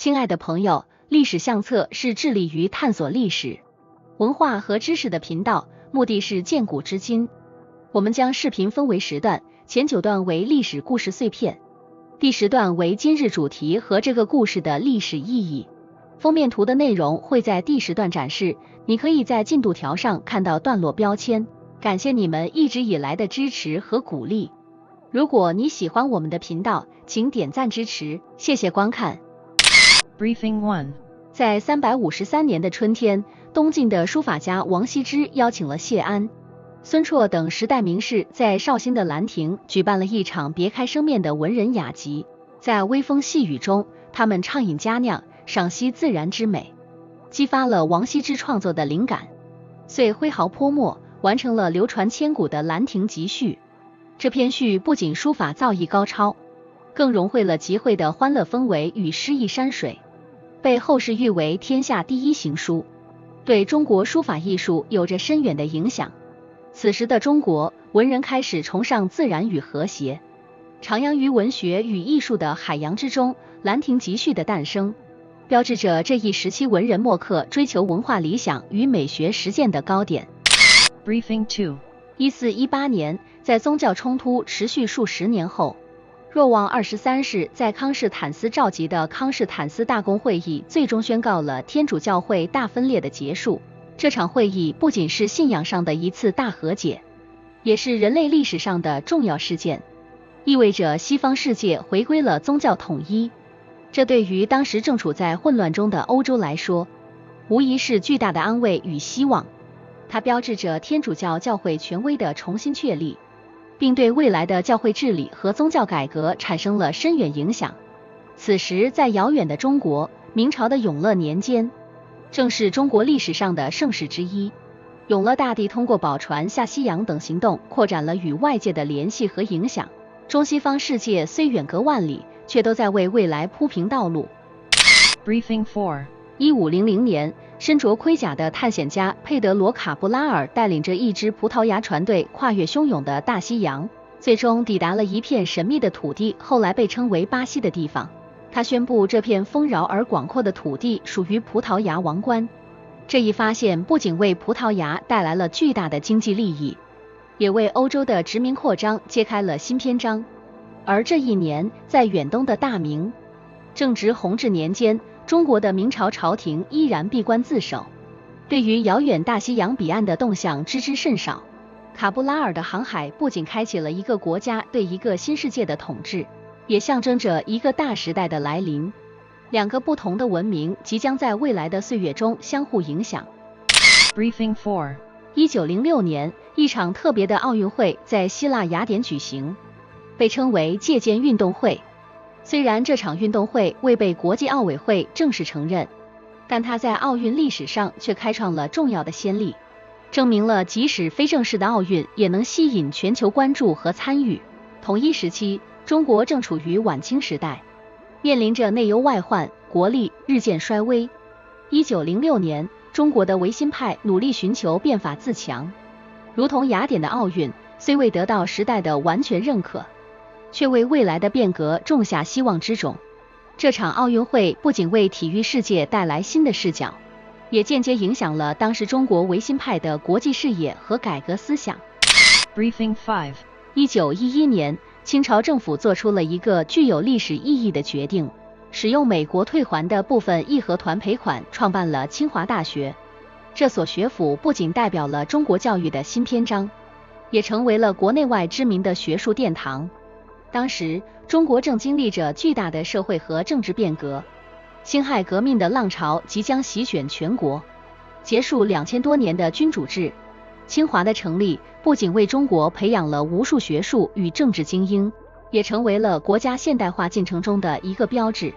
亲爱的朋友，历史相册是致力于探索历史、文化和知识的频道，目的是鉴古知今。我们将视频分为10段，前9段为历史故事碎片，第10段为今日主题和这个故事的历史意义。封面图的内容会在第10段展示，你可以在进度条上看到段落标签。感谢你们一直以来的支持和鼓励。如果你喜欢我们的频道，请点赞支持，谢谢观看。Briefing 1。在353年的春天，东晋的书法家王羲之邀请了谢安、孙绰等10代名士，在绍兴的兰亭举办了一场别开生面的文人雅集。在微风细雨中，他们畅饮佳酿，赏析自然之美，激发了王羲之创作的灵感，遂挥毫泼墨，完成了流传千古的《兰亭集序》。这篇序不仅书法造诣高超，更融汇了集会的欢乐氛围与诗意山水，被后世誉为天下第一行书，对中国书法艺术有着深远的影响。此时的中国文人开始崇尚自然与和谐，徜徉于文学与艺术的海洋之中。《兰亭集序》的诞生，标志着这一时期文人墨客追求文化理想与美学实践的高点。Briefing 2。1418年，在宗教冲突持续数十年后，若望23世在康士坦斯召集的康士坦斯大公会议最终宣告了天主教会大分裂的结束。这场会议不仅是信仰上的一次大和解，也是人类历史上的重要事件，意味着西方世界回归了宗教统一。这对于当时正处在混乱中的欧洲来说，无疑是巨大的安慰与希望。它标志着天主教教会权威的重新确立，并对未来的教会治理和宗教改革产生了深远影响。此时，在遥远的中国，明朝的永乐年间，正是中国历史上的盛世之一。永乐大帝通过宝船下西洋等行动，扩展了与外界的联系和影响。中西方世界虽远隔万里，却都在为未来铺平道路。Briefing 4。1500年，身着盔甲的探险家佩德罗·卡布拉尔带领着一支葡萄牙船队跨越汹涌的大西洋，最终抵达了一片神秘的土地，后来被称为巴西的地方。他宣布这片丰饶而广阔的土地属于葡萄牙王冠。这一发现不仅为葡萄牙带来了巨大的经济利益，也为欧洲的殖民扩张揭开了新篇章。而这一年，在远东的大明正值弘治年间，中国的明朝朝廷依然闭关自守，对于遥远大西洋彼岸的动向知之甚少。卡布拉尔的航海不仅开启了一个国家对一个新世界的统治，也象征着一个大时代的来临。两个不同的文明即将在未来的岁月中相互影响。Briefing 4。1906年，一场特别的奥运会在希腊雅典举行，被称为借鉴运动会。虽然这场运动会未被国际奥委会正式承认，但它在奥运历史上却开创了重要的先例，证明了即使非正式的奥运也能吸引全球关注和参与。同一时期，中国正处于晚清时代，面临着内忧外患，国力日渐衰微。1906年，中国的维新派努力寻求变法自强，如同雅典的奥运，虽未得到时代的完全认可，却为未来的变革种下希望之种。这场奥运会不仅为体育世界带来新的视角，也间接影响了当时中国维新派的国际视野和改革思想。Briefing 5。1911年，清朝政府做出了一个具有历史意义的决定，使用美国退还的部分义和团赔款，创办了清华大学。这所学府不仅代表了中国教育的新篇章，也成为了国内外知名的学术殿堂。当时，中国正经历着巨大的社会和政治变革，辛亥革命的浪潮即将席卷全国，结束2000多年的君主制。清华的成立不仅为中国培养了无数学术与政治精英，也成为了国家现代化进程中的一个标志。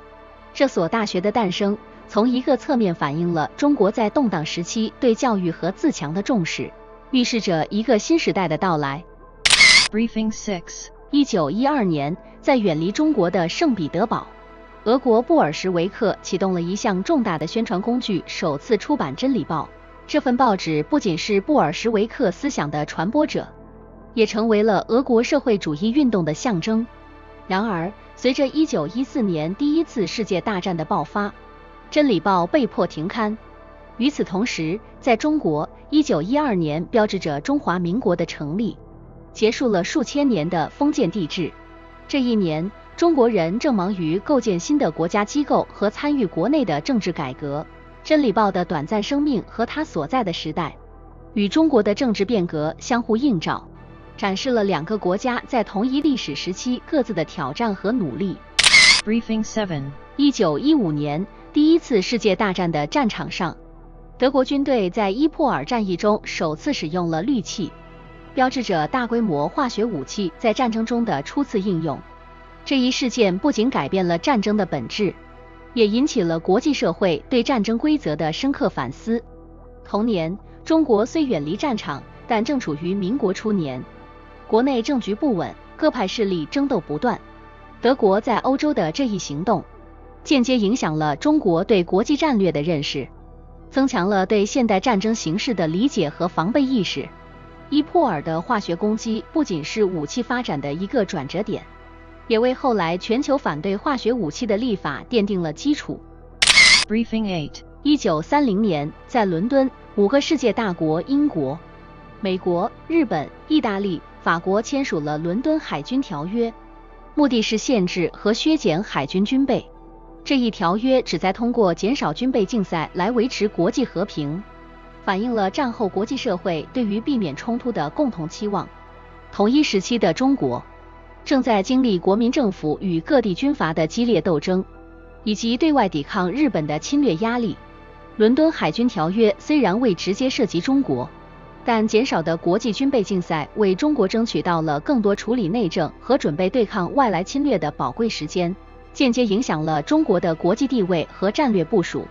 这所大学的诞生，从一个侧面反映了中国在动荡时期对教育和自强的重视，预示着一个新时代的到来。Briefing 6。1912年，在远离中国的圣彼得堡，俄国布尔什维克启动了一项重大的宣传工具，首次出版《真理报》。这份报纸不仅是布尔什维克思想的传播者，也成为了俄国社会主义运动的象征。然而，随着1914年第一次世界大战的爆发，《真理报》被迫停刊。与此同时，在中国，1912年标志着中华民国的成立，结束了数千年的封建帝制。这一年，中国人正忙于构建新的国家机构和参与国内的政治改革。《真理报》的短暂生命和它所在的时代，与中国的政治变革相互映照，展示了两个国家在同一历史时期各自的挑战和努力。Briefing 7 1915年，第一次世界大战的战场上，德国军队在伊珀尔战役中首次使用了氯气，标志着大规模化学武器在战争中的初次应用。这一事件不仅改变了战争的本质，也引起了国际社会对战争规则的深刻反思。同年，中国虽远离战场，但正处于民国初年，国内政局不稳，各派势力争斗不断。德国在欧洲的这一行动，间接影响了中国对国际战略的认识，增强了对现代战争形势的理解和防备意识。伊珀尔的化学攻击不仅是武器发展的一个转折点，也为后来全球反对化学武器的立法奠定了基础。Briefing 8 1930年，在伦敦，5个世界大国英国、美国、日本、意大利、法国签署了伦敦海军条约，目的是限制和削减海军军备。这一条约旨在通过减少军备竞赛来维持国际和平，反映了战后国际社会对于避免冲突的共同期望。同一时期的中国正在经历国民政府与各地军阀的激烈斗争，以及对外抵抗日本的侵略压力。伦敦海军条约虽然未直接涉及中国，但减少的国际军备竞赛为中国争取到了更多处理内政和准备对抗外来侵略的宝贵时间，间接影响了中国的国际地位和战略部署。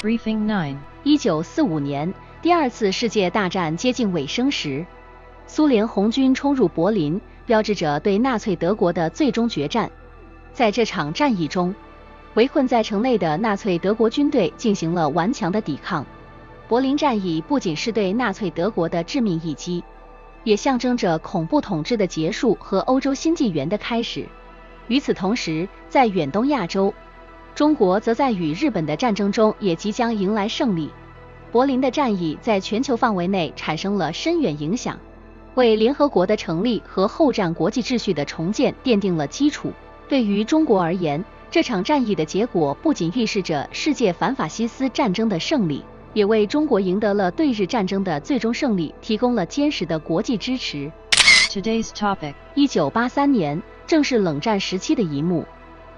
Briefing 9 1945年，第二次世界大战接近尾声时，苏联红军冲入柏林，标志着对纳粹德国的最终决战。在这场战役中，围困在城内的纳粹德国军队进行了顽强的抵抗。柏林战役不仅是对纳粹德国的致命一击，也象征着恐怖统治的结束和欧洲新纪元的开始。与此同时，在远东亚洲，中国则在与日本的战争中也即将迎来胜利。柏林的战役在全球范围内产生了深远影响，为联合国的成立和后战国际秩序的重建奠定了基础。对于中国而言，这场战役的结果不仅预示着世界反法西斯战争的胜利，也为中国赢得了对日战争的最终胜利提供了坚实的国际支持。Today's topic 1983年，正是冷战时期的一幕。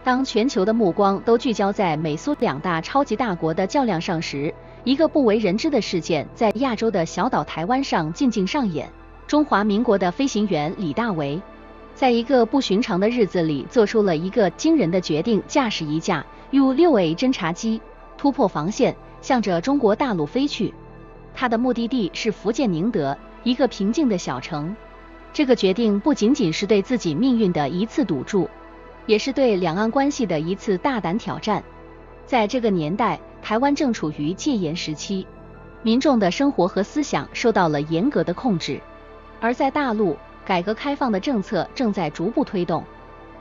当全球的目光都聚焦在美苏两大超级大国的较量上时，一个不为人知的事件在亚洲的小岛台湾上静静上演。中华民国的飞行员李大为在一个不寻常的日子里做出了一个惊人的决定，驾驶一架 U-6A 侦察机突破防线，向着中国大陆飞去。他的目的地是福建宁德，一个平静的小城。这个决定不仅仅是对自己命运的一次赌注，也是对两岸关系的一次大胆挑战。在这个年代，台湾正处于戒严时期，民众的生活和思想受到了严格的控制。而在大陆，改革开放的政策正在逐步推动，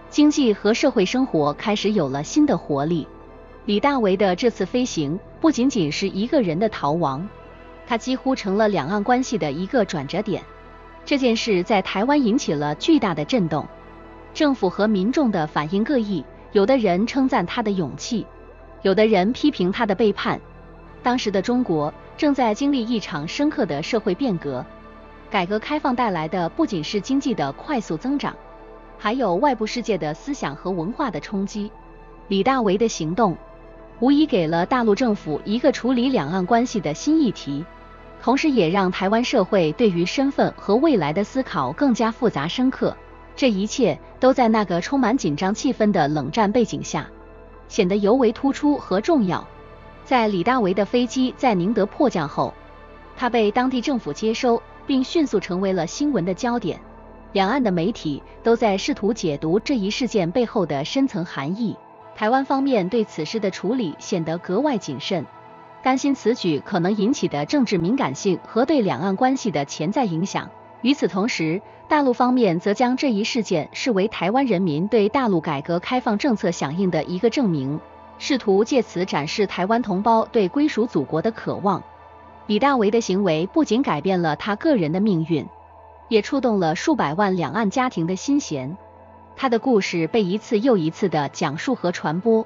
经济和社会生活开始有了新的活力。李大为的这次飞行不仅仅是一个人的逃亡，它几乎成了两岸关系的一个转折点。这件事在台湾引起了巨大的震动，政府和民众的反应各异，有的人称赞他的勇气，有的人批评他的背叛。当时的中国正在经历一场深刻的社会变革，改革开放带来的不仅是经济的快速增长，还有外部世界的思想和文化的冲击。李大为的行动无疑给了大陆政府一个处理两岸关系的新议题，同时也让台湾社会对于身份和未来的思考更加复杂深刻。这一切都在那个充满紧张气氛的冷战背景下显得尤为突出和重要。在李大为的飞机在宁德迫降后，他被当地政府接收，并迅速成为了新闻的焦点。两岸的媒体都在试图解读这一事件背后的深层含义。台湾方面对此事的处理显得格外谨慎，担心此举可能引起的政治敏感性和对两岸关系的潜在影响。与此同时，大陆方面则将这一事件视为台湾人民对大陆改革开放政策响应的一个证明，试图借此展示台湾同胞对归属祖国的渴望。李大为的行为不仅改变了他个人的命运，也触动了数百万两岸家庭的心弦。他的故事被一次又一次的讲述和传播，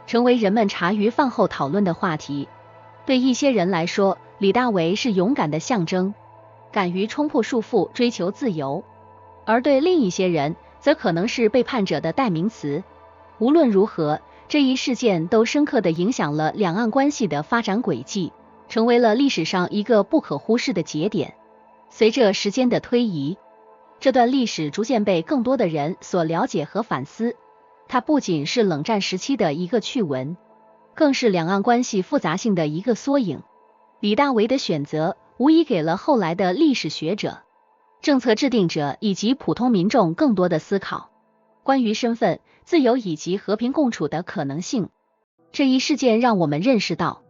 成为人们茶余饭后讨论的话题。对一些人来说，李大为是勇敢的象征，敢于冲破束缚，追求自由；而对另一些人，则可能是背叛者的代名词。无论如何，这一事件都深刻地影响了两岸关系的发展轨迹，成为了历史上一个不可忽视的节点。随着时间的推移，这段历史逐渐被更多的人所了解和反思。它不仅是冷战时期的一个趣闻，更是两岸关系复杂性的一个缩影。李大为的选择无疑给了后来的历史学者、政策制定者以及普通民众更多的思考，关于身份、自由以及和平共处的可能性。这一事件让我们认识到，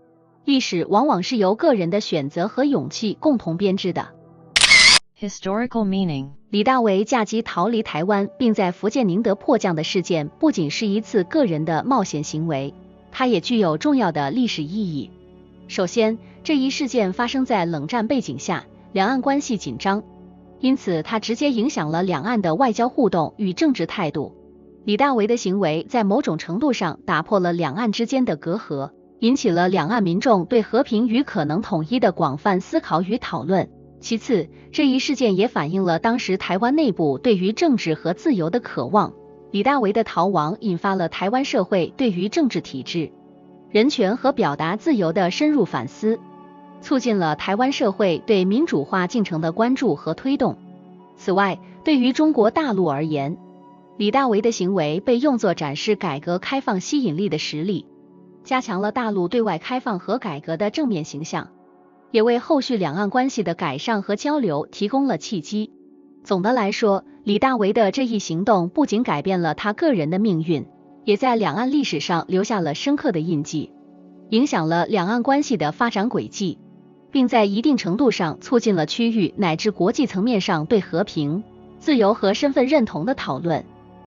历史往往是由个人的选择和勇气共同编织的。Historical meaning。 李大为驾机逃离台湾并在福建宁德迫降的事件不仅是一次个人的冒险行为，它也具有重要的历史意义。首先，这一事件发生在冷战背景下，两岸关系紧张，因此它直接影响了两岸的外交互动与政治态度。李大为的行为在某种程度上打破了两岸之间的隔阂，引起了两岸民众对和平与可能统一的广泛思考与讨论。其次，这一事件也反映了当时台湾内部对于政治和自由的渴望。李大为的逃亡引发了台湾社会对于政治体制、人权和表达自由的深入反思，促进了台湾社会对民主化进程的关注和推动。此外，对于中国大陆而言，李大为的行为被用作展示改革开放吸引力的实力，加强了大陆对外开放和改革的正面形象，也为后续两岸关系的改善和交流提供了契机。总的来说，李大为的这一行动不仅改变了他个人的命运，也在两岸历史上留下了深刻的印记，影响了两岸关系的发展轨迹，并在一定程度上促进了区域乃至国际层面上对和平、自由和身份认同的讨论。